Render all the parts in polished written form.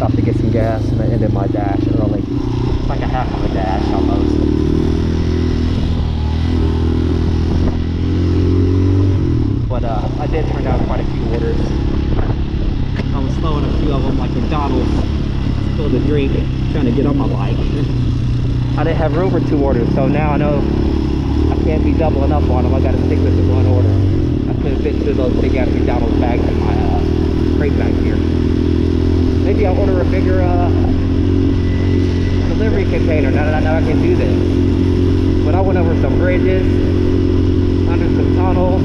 stopped to get some gas, and I ended my dash early. It's like a half of a dash almost. But I did turn down quite a few orders. I was slowing a few of them, like McDonald's. Spilled a drink, trying to get on my bike. I didn't have room for 2 orders, so now I know I can't be doubling up on them. I got to stick with the 1 order. I couldn't fit 2 of those big ass McDonald's bags in my crate back here. Maybe I'll order a bigger delivery container now that I know I can do this. But I went over some bridges, under some tunnels,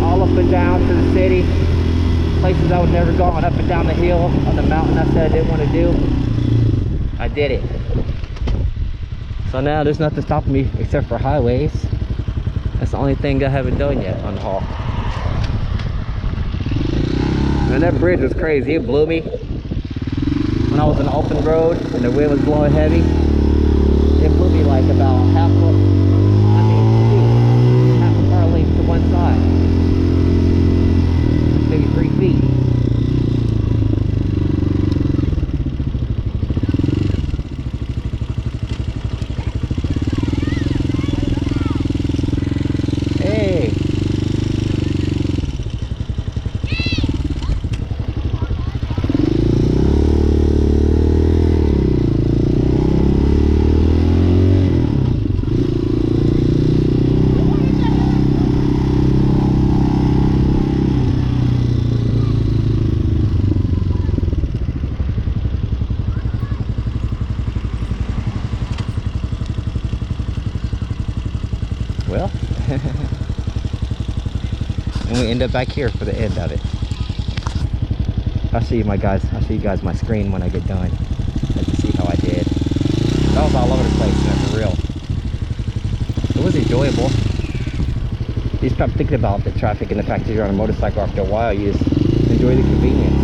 all up and down to the city. Places I would never go on, up and down the hill, on the mountain I said I didn't want to do. I did it. So now there's nothing stopping me except for highways. That's the only thing I haven't done yet on the haul. And that bridge was crazy. It blew me when I was on the open road and the wind was blowing heavy. It blew me like about half a car length to one side. Maybe 3 feet. Hey. Well, and we end up back here for the end of it. I'll show you guys my screen when I get done. Let you see how I did. That was all over the place, man, for real. It was enjoyable. You stop thinking about the traffic and the fact that you're on a motorcycle after a while. You just enjoy the convenience.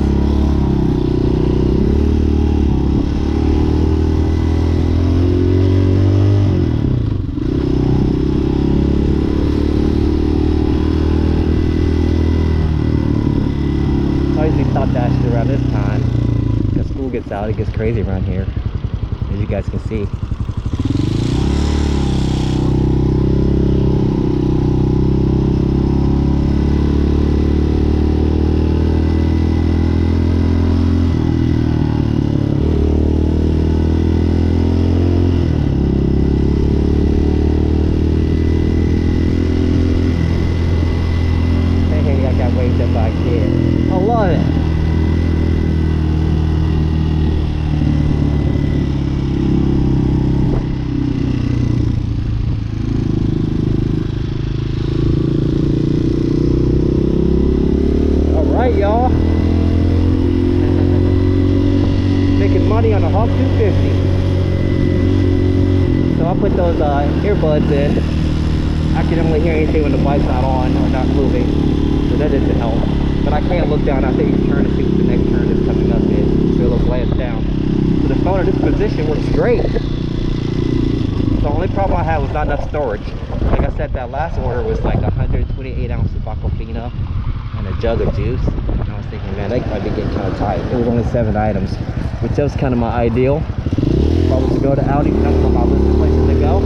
Stop dashing around this time because school gets out. It gets crazy around here, as you guys can see. Hey, I got waved up back here. I love it. Alright, y'all. Making money on a Hawk 250. So I put those earbuds in. I can only hear anything when the bike's not on or not moving. So that doesn't help. But I can't look down after each turn to see what the next turn is coming up is. So it'll glance down. So the phone in this position works great. The only problem I had was not enough storage. Like I said, that last order was like 128 ounces of Aquafina and a jug of juice. And I was thinking, man, that might be getting kind of tight. It was only 7 items, which was kind of my ideal. If I was to go to Audi, that was on my list of places to go.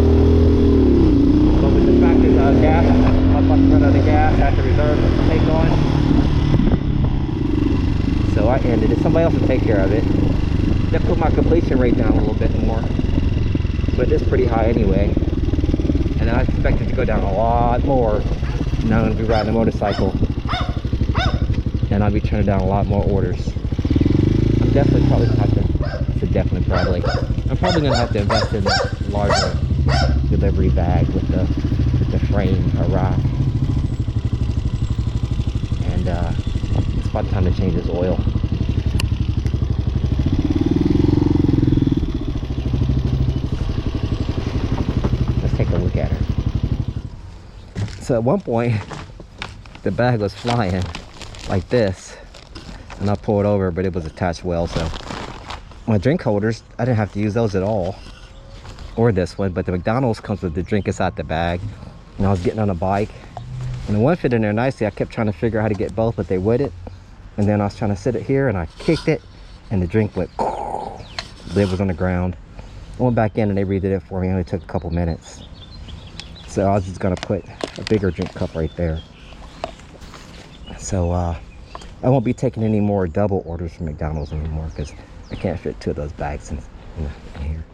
But with the fact that gas, I'm about to run out of gas, I have to reserve to take on. So I ended it. Somebody else will take care of it. That put my completion rate down a little bit more. But it's pretty high anyway. And I expect it to go down a lot more. Now I'm going to be riding a motorcycle. And I'll be turning down a lot more orders. I'm definitely probably going to have to, I'm probably going to have to invest in a larger delivery bag with the frame or rack. And it's about time to change this oil. Let's take a look at her. So at one point, the bag was flying like this, and I pulled over, but it was attached well. So my drink holders, I didn't have to use those at all, or this one, but the McDonald's comes with the drink inside the bag. And I was getting on a bike, and the one fit in there nicely. I kept trying to figure out how to get both, but they wouldn't. And then I was trying to sit it here, and I kicked it, and the drink went, lid was on the ground. I went back in and they redid it for me. It only took a couple minutes. So I was just gonna put a bigger drink cup right there. So I won't be taking any more double orders from McDonald's anymore because I can't fit 2 of those bags in here.